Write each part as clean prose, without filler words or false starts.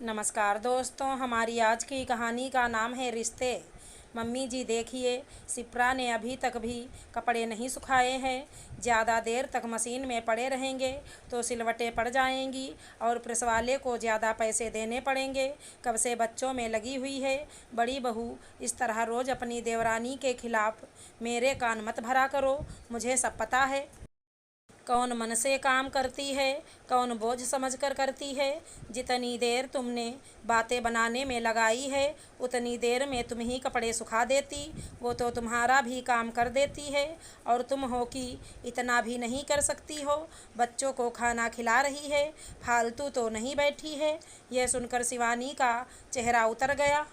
नमस्कार दोस्तों, हमारी आज की कहानी का नाम है रिश्ते। मम्मी जी देखिए, सिप्रा ने अभी तक भी कपड़े नहीं सुखाए हैं। ज़्यादा देर तक मशीन में पड़े रहेंगे तो सिलवटें पड़ जाएंगी और प्रेस वाले को ज़्यादा पैसे देने पड़ेंगे। कब से बच्चों में लगी हुई है। बड़ी बहू, इस तरह रोज़ अपनी देवरानी के खिलाफ मेरे कान मत भरा करो। मुझे सब पता है कौन मन से काम करती है, कौन बोझ समझकर करती है। जितनी देर तुमने बातें बनाने में लगाई है उतनी देर में तुम ही कपड़े सुखा देती। वो तो तुम्हारा भी काम कर देती है और तुम हो कि इतना भी नहीं कर सकती हो। बच्चों को खाना खिला रही है, फालतू तो नहीं बैठी है। यह सुनकर शिवानी का चेहरा उतर गया।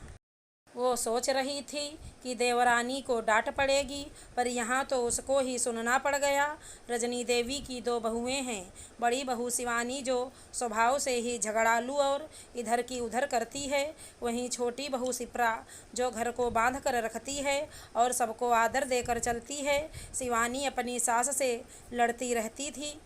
वो सोच रही थी कि देवरानी को डांट पड़ेगी, पर यहाँ तो उसको ही सुनना पड़ गया। रजनी देवी की दो बहुएं हैं। बड़ी बहू शिवानी जो स्वभाव से ही झगड़ालू और इधर की उधर करती है, वहीं छोटी बहू शिप्रा जो घर को बांध कर रखती है और सबको आदर देकर चलती है। शिवानी अपनी सास से लड़ती रहती थी।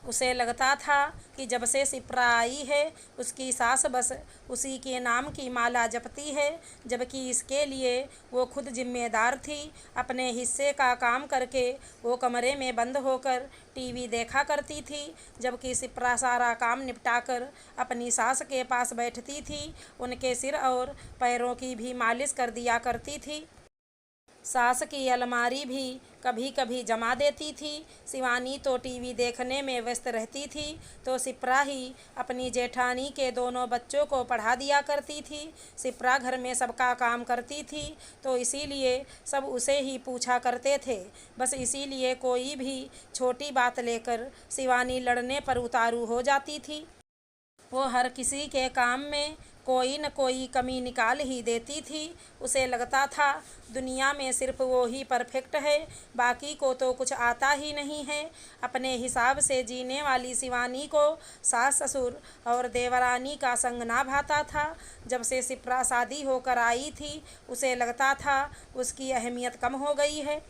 उसे लगता था कि जब से शिप्रा आई है उसकी सास बस उसी के नाम की माला जपती है, जबकि इसके लिए वो खुद जिम्मेदार थी। अपने हिस्से का काम करके वो कमरे में बंद होकर टीवी देखा करती थी, जबकि शिप्रा सारा काम निपटाकर अपनी सास के पास बैठती थी। उनके सिर और पैरों की भी मालिश कर दिया करती थी। सास की अलमारी भी कभी कभी जमा देती थी। शिवानी तो टीवी देखने में व्यस्त रहती थी तो शिप्रा ही अपनी जेठानी के दोनों बच्चों को पढ़ा दिया करती थी। शिप्रा घर में सबका काम करती थी तो इसीलिए सब उसे ही पूछा करते थे। बस इसीलिए कोई भी छोटी बात लेकर शिवानी लड़ने पर उतारू हो जाती थी। वो हर किसी के काम में कोई न कोई कमी निकाल ही देती थी। उसे लगता था दुनिया में सिर्फ वो ही परफेक्ट है, बाकी को तो कुछ आता ही नहीं है। अपने हिसाब से जीने वाली शिवानी को सास ससुर और देवरानी का संग ना भाता था। जब से शिप्रा शादी होकर आई थी उसे लगता था उसकी अहमियत कम हो गई है,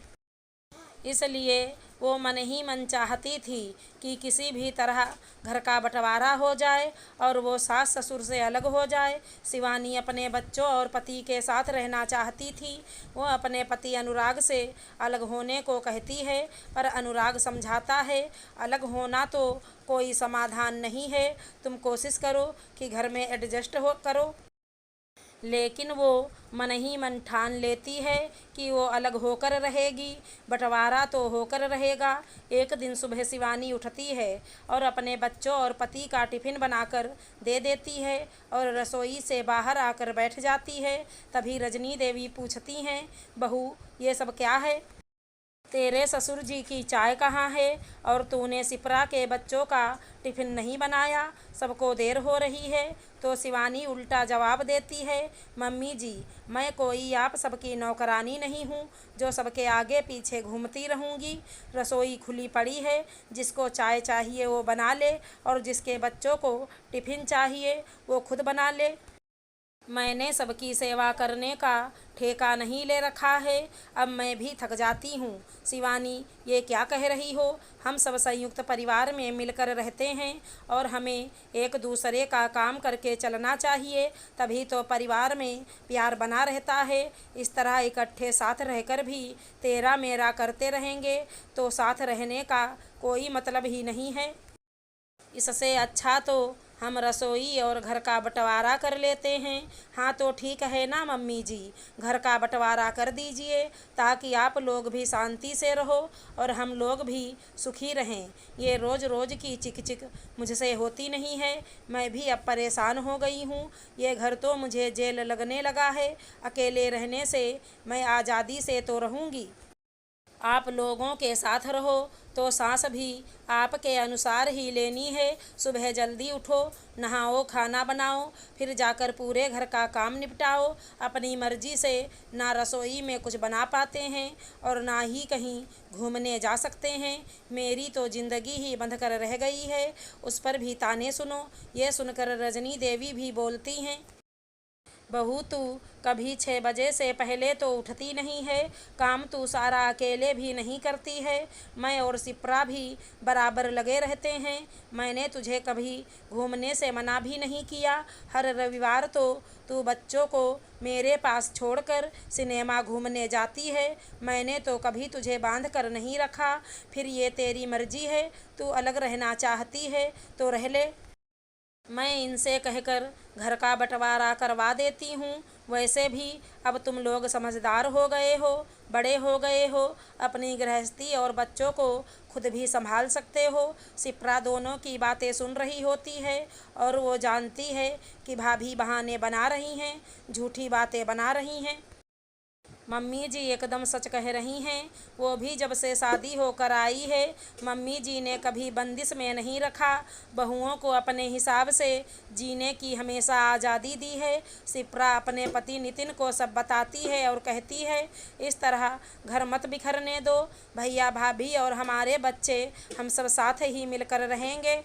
इसलिए वो मन ही मन चाहती थी कि किसी भी तरह घर का बंटवारा हो जाए और वो सास ससुर से अलग हो जाए। शिवानी अपने बच्चों और पति के साथ रहना चाहती थी। वो अपने पति अनुराग से अलग होने को कहती है, पर अनुराग समझाता है अलग होना तो कोई समाधान नहीं है, तुम कोशिश करो कि घर में एडजस्ट हो करो। लेकिन वो मन ही मन ठान लेती है कि वो अलग होकर रहेगी, बंटवारा तो होकर रहेगा। एक दिन सुबह शिवानी उठती है और अपने बच्चों और पति का टिफ़िन बनाकर दे देती है और रसोई से बाहर आकर बैठ जाती है। तभी रजनी देवी पूछती हैं, बहू ये सब क्या है? तेरे ससुर जी की चाय कहाँ है और तूने शिप्रा के बच्चों का टिफ़िन नहीं बनाया? सबको देर हो रही है। तो शिवानी उल्टा जवाब देती है, मम्मी जी मैं कोई आप सबकी नौकरानी नहीं हूँ जो सबके आगे पीछे घूमती रहूँगी। रसोई खुली पड़ी है, जिसको चाय चाहिए वो बना ले और जिसके बच्चों को टिफ़िन चाहिए वो खुद बना ले। मैंने सबकी सेवा करने का ठेका नहीं ले रखा है, अब मैं भी थक जाती हूँ। शिवानी ये क्या कह रही हो? हम सब संयुक्त परिवार में मिलकर रहते हैं और हमें एक दूसरे का काम करके चलना चाहिए, तभी तो परिवार में प्यार बना रहता है। इस तरह इकट्ठे साथ रहकर भी तेरा मेरा करते रहेंगे तो साथ रहने का कोई मतलब ही नहीं है। इससे अच्छा तो हम रसोई और घर का बंटवारा कर लेते हैं। हाँ तो ठीक है ना मम्मी जी, घर का बंटवारा कर दीजिए ताकि आप लोग भी शांति से रहो और हम लोग भी सुखी रहें। ये रोज़ रोज़ की चिक चिक मुझसे होती नहीं है। मैं भी अब परेशान हो गई हूँ। ये घर तो मुझे जेल लगने लगा है। अकेले रहने से मैं आज़ादी से तो रहूँगी, आप लोगों के साथ रहो तो सांस भी आपके अनुसार ही लेनी है। सुबह जल्दी उठो, नहाओ, खाना बनाओ, फिर जाकर पूरे घर का काम निपटाओ। अपनी मर्जी से ना रसोई में कुछ बना पाते हैं और ना ही कहीं घूमने जा सकते हैं। मेरी तो ज़िंदगी ही बंध कर रह गई है, उस पर भी ताने सुनो। ये सुनकर रजनी देवी भी बोलती हैं, बहू तू कभी 6 बजे से पहले तो उठती नहीं है, काम तू सारा अकेले भी नहीं करती है। मैं और सिप्रा भी बराबर लगे रहते हैं। मैंने तुझे कभी घूमने से मना भी नहीं किया। हर रविवार तो तू बच्चों को मेरे पास छोड़कर सिनेमा घूमने जाती है। मैंने तो कभी तुझे बांध कर नहीं रखा। फिर ये तेरी मर्जी है, तू अलग रहना चाहती है तो रह ले। मैं इनसे कहकर घर का बंटवारा करवा देती हूँ। वैसे भी अब तुम लोग समझदार हो गए हो, बड़े हो गए हो, अपनी गृहस्थी और बच्चों को खुद भी संभाल सकते हो। सिप्रा दोनों की बातें सुन रही होती है और वो जानती है कि भाभी बहाने बना रही हैं, झूठी बातें बना रही हैं। मम्मी जी एकदम सच कह रही हैं। वो भी जब से शादी होकर आई है, मम्मी जी ने कभी बंदिश में नहीं रखा। बहुओं को अपने हिसाब से जीने की हमेशा आज़ादी दी है। सिप्रा अपने पति नितिन को सब बताती है और कहती है, इस तरह घर मत बिखरने दो। भैया भाभी और हमारे बच्चे हम सब साथ ही मिलकर रहेंगे।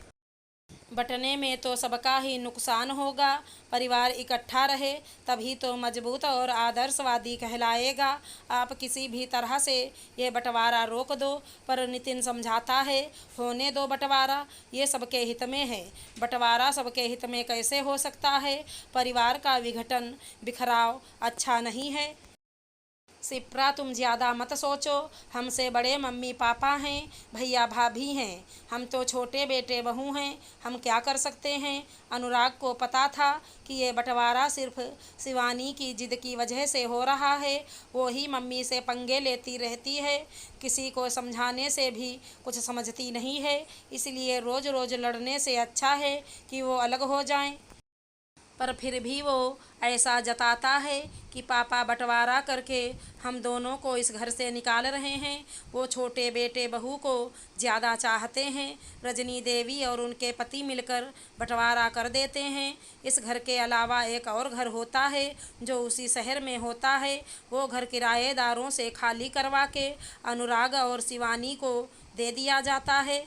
बंटने में तो सबका ही नुकसान होगा। परिवार इकट्ठा रहे तभी तो मजबूत और आदर्शवादी कहलाएगा। आप किसी भी तरह से ये बंटवारा रोक दो। पर नितिन समझाता है, होने दो बंटवारा, ये सबके हित में है। बंटवारा सबके हित में कैसे हो सकता है? परिवार का विघटन, बिखराव अच्छा नहीं है। सिप्रा तुम ज़्यादा मत सोचो। हमसे बड़े मम्मी पापा हैं, भैया भाभी हैं, हम तो छोटे बेटे बहू हैं। हम क्या कर सकते हैं? अनुराग को पता था कि ये बंटवारा सिर्फ शिवानी की जिद की वजह से हो रहा है। वो ही मम्मी से पंगे लेती रहती है, किसी को समझाने से भी कुछ समझती नहीं है। इसलिए रोज़ रोज़ लड़ने से अच्छा है कि वो अलग हो जाएं। पर फिर भी वो ऐसा जताता है कि पापा बंटवारा करके हम दोनों को इस घर से निकाल रहे हैं। वो छोटे बेटे बहू को ज़्यादा चाहते हैं। रजनी देवी और उनके पति मिलकर बंटवारा कर देते हैं। इस घर के अलावा एक और घर होता है जो उसी शहर में होता है। वो घर किराएदारों से खाली करवा के अनुराग और शिवानी को दे दिया जाता है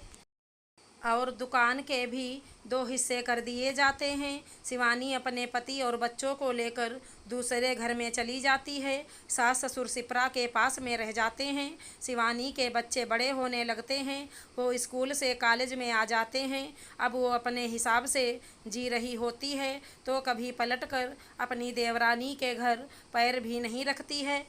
और दुकान के भी 2 हिस्से कर दिए जाते हैं। शिवानी अपने पति और बच्चों को लेकर दूसरे घर में चली जाती है। सास ससुर सिप्रा के पास में रह जाते हैं। शिवानी के बच्चे बड़े होने लगते हैं। वो स्कूल से कॉलेज में आ जाते हैं। अब वो अपने हिसाब से जी रही होती है तो कभी पलटकर अपनी देवरानी के घर पैर भी नहीं रखती है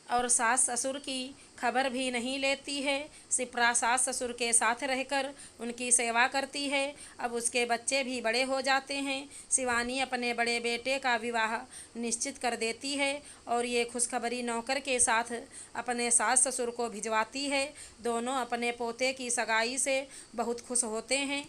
और सास ससुर की खबर भी नहीं लेती है। सिप्रा सास ससुर के साथ रहकर उनकी सेवा करती है। अब उसके बच्चे भी बड़े हो जाते हैं। शिवानी अपने बड़े बेटे का विवाह निश्चित कर देती है और ये खुशखबरी नौकर के साथ अपने सास ससुर को भिजवाती है। दोनों अपने पोते की सगाई से बहुत खुश होते हैं।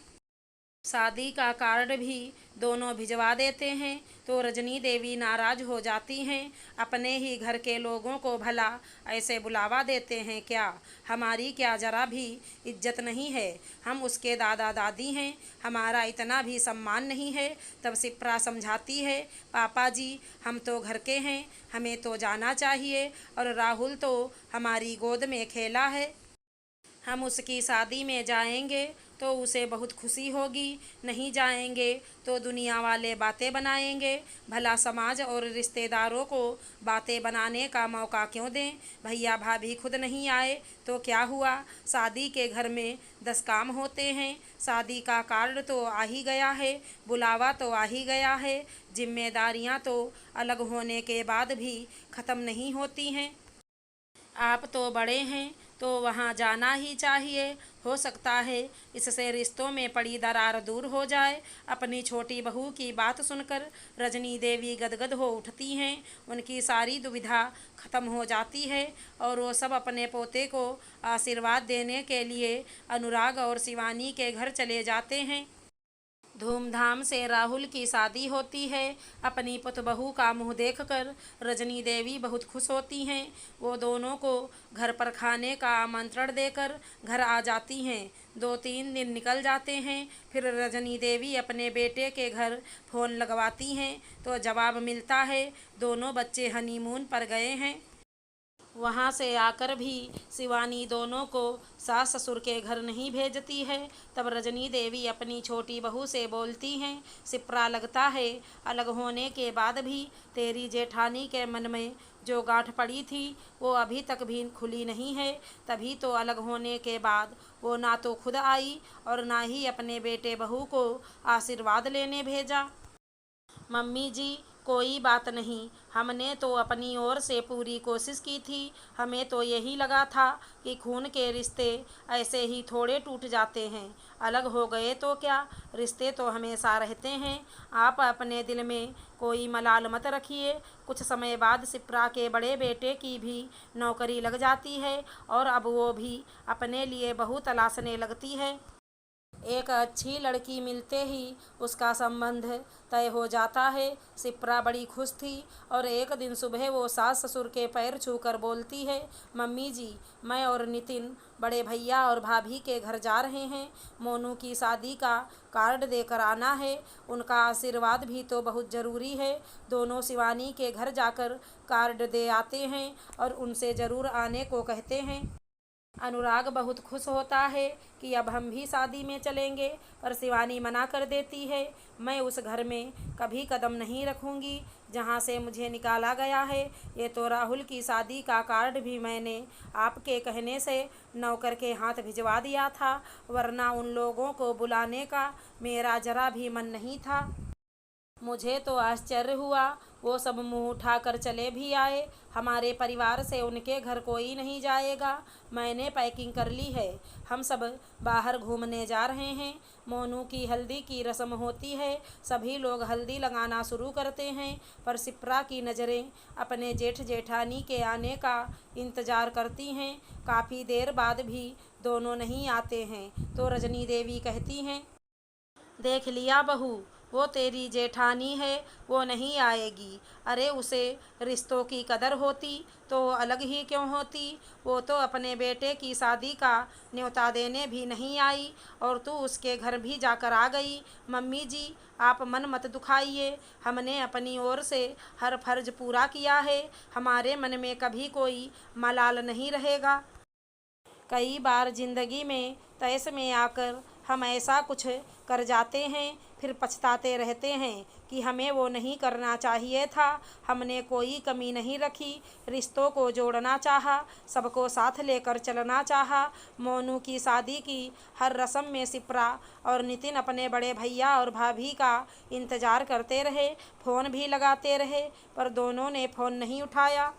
शादी का कार्ड भी दोनों भिजवा देते हैं तो रजनी देवी नाराज हो जाती हैं। अपने ही घर के लोगों को भला ऐसे बुलावा देते हैं क्या? हमारी क्या जरा भी इज्जत नहीं है? हम उसके दादा दादी हैं, हमारा इतना भी सम्मान नहीं है। तब सिप्रा समझाती है, पापा जी हम तो घर के हैं, हमें तो जाना चाहिए और राहुल तो हमारी गोद में खेला है। हम उसकी शादी में जाएंगे तो उसे बहुत खुशी होगी, नहीं जाएंगे तो दुनिया वाले बातें बनाएंगे। भला समाज और रिश्तेदारों को बातें बनाने का मौका क्यों दें? भैया भाभी खुद नहीं आए तो क्या हुआ? शादी के घर में 10 काम होते हैं। शादी का कार्ड तो आ ही गया है, बुलावा तो आ ही गया है, जिम्मेदारियां तो अलग होने के बाद भी ख़त्म नहीं होती हैं। आप तो बड़े हैं तो वहाँ जाना ही चाहिए। हो सकता है इससे रिश्तों में पड़ी दरार दूर हो जाए। अपनी छोटी बहू की बात सुनकर रजनी देवी गदगद हो उठती हैं। उनकी सारी दुविधा खत्म हो जाती है और वो सब अपने पोते को आशीर्वाद देने के लिए अनुराग और शिवानी के घर चले जाते हैं। धूमधाम से राहुल की शादी होती है। अपनी पुतबहू का मुंह देखकर रजनी देवी बहुत खुश होती हैं। वो दोनों को घर पर खाने का आमंत्रण देकर घर आ जाती हैं। 2-3 दिन निकल जाते हैं। फिर रजनी देवी अपने बेटे के घर फ़ोन लगवाती हैं तो जवाब मिलता है, दोनों बच्चे हनीमून पर गए हैं। वहाँ से आकर भी शिवानी दोनों को सास ससुर के घर नहीं भेजती है। तब रजनी देवी अपनी छोटी बहू से बोलती हैं, शिप्रा लगता है अलग होने के बाद भी तेरी जेठानी के मन में जो गांठ पड़ी थी वो अभी तक भी खुली नहीं है। तभी तो अलग होने के बाद वो ना तो खुद आई और ना ही अपने बेटे बहू को आशीर्वाद लेने भेजा। मम्मी जी, कोई बात नहीं, हमने तो अपनी ओर से पूरी कोशिश की थी। हमें तो यही लगा था कि खून के रिश्ते ऐसे ही थोड़े टूट जाते हैं, अलग हो गए तो क्या, रिश्ते तो हमेशा रहते हैं। आप अपने दिल में कोई मलाल मत रखिए। कुछ समय बाद शिप्रा के बड़े बेटे की भी नौकरी लग जाती है और अब वो भी अपने लिए बहू तलाशने लगती है। एक अच्छी लड़की मिलते ही उसका संबंध तय हो जाता है। शिप्रा बड़ी खुश थी और एक दिन सुबह वो सास ससुर के पैर छूकर बोलती है, मम्मी जी, मैं और नितिन बड़े भैया और भाभी के घर जा रहे हैं। मोनू की शादी का कार्ड देकर आना है। उनका आशीर्वाद भी तो बहुत ज़रूरी है। दोनों शिवानी के घर जाकर कार्ड दे आते हैं और उनसे ज़रूर आने को कहते हैं। अनुराग बहुत खुश होता है कि अब हम भी शादी में चलेंगे, पर शिवानी मना कर देती है। मैं उस घर में कभी कदम नहीं रखूंगी जहां से मुझे निकाला गया है। ये तो राहुल की शादी का कार्ड भी मैंने आपके कहने से नौकर के हाथ भिजवा दिया था, वरना उन लोगों को बुलाने का मेरा जरा भी मन नहीं था। मुझे तो आश्चर्य हुआ, वो सब मुंह उठाकर चले भी आए। हमारे परिवार से उनके घर कोई नहीं जाएगा। मैंने पैकिंग कर ली है, हम सब बाहर घूमने जा रहे हैं। मोनू की हल्दी की रस्म होती है, सभी लोग हल्दी लगाना शुरू करते हैं, पर शिप्रा की नज़रें अपने जेठ जेठानी के आने का इंतज़ार करती हैं। काफ़ी देर बाद भी दोनों नहीं आते हैं तो रजनी देवी कहती हैं, देख लिया बहू, वो तेरी जेठानी है, वो नहीं आएगी। अरे उसे रिश्तों की कदर होती तो अलग ही क्यों होती। वो तो अपने बेटे की शादी का न्योता देने भी नहीं आई और तू उसके घर भी जाकर आ गई। मम्मी जी, आप मन मत दुखाइए, हमने अपनी ओर से हर फर्ज पूरा किया है। हमारे मन में कभी कोई मलाल नहीं रहेगा। कई बार ज़िंदगी में तैस में आकर हम ऐसा कुछ कर जाते हैं, फिर पछताते रहते हैं कि हमें वो नहीं करना चाहिए था। हमने कोई कमी नहीं रखी, रिश्तों को जोड़ना चाहा, सबको साथ लेकर चलना चाहा। मोनू की शादी की हर रस्म में शिप्रा और नितिन अपने बड़े भैया और भाभी का इंतज़ार करते रहे, फ़ोन भी लगाते रहे, पर दोनों ने फ़ोन नहीं उठाया।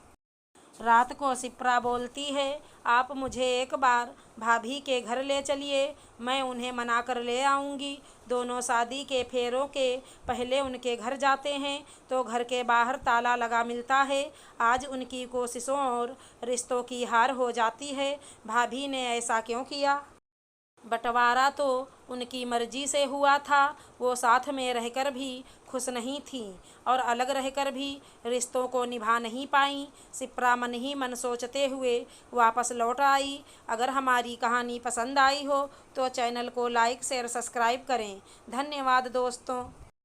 रात को शिप्रा बोलती है, आप मुझे एक बार भाभी के घर ले चलिए, मैं उन्हें मना कर ले आऊँगी। दोनों शादी के फेरों के पहले उनके घर जाते हैं तो घर के बाहर ताला लगा मिलता है। आज उनकी कोशिशों और रिश्तों की हार हो जाती है। भाभी ने ऐसा क्यों किया? बंटवारा तो उनकी मर्जी से हुआ था। वो साथ में रहकर भी खुश नहीं थीं और अलग रहकर भी रिश्तों को निभा नहीं पाईं। शिप्रा मन ही मन सोचते हुए वापस लौट आई। अगर हमारी कहानी पसंद आई हो तो चैनल को लाइक शेयर सब्सक्राइब करें। धन्यवाद दोस्तों।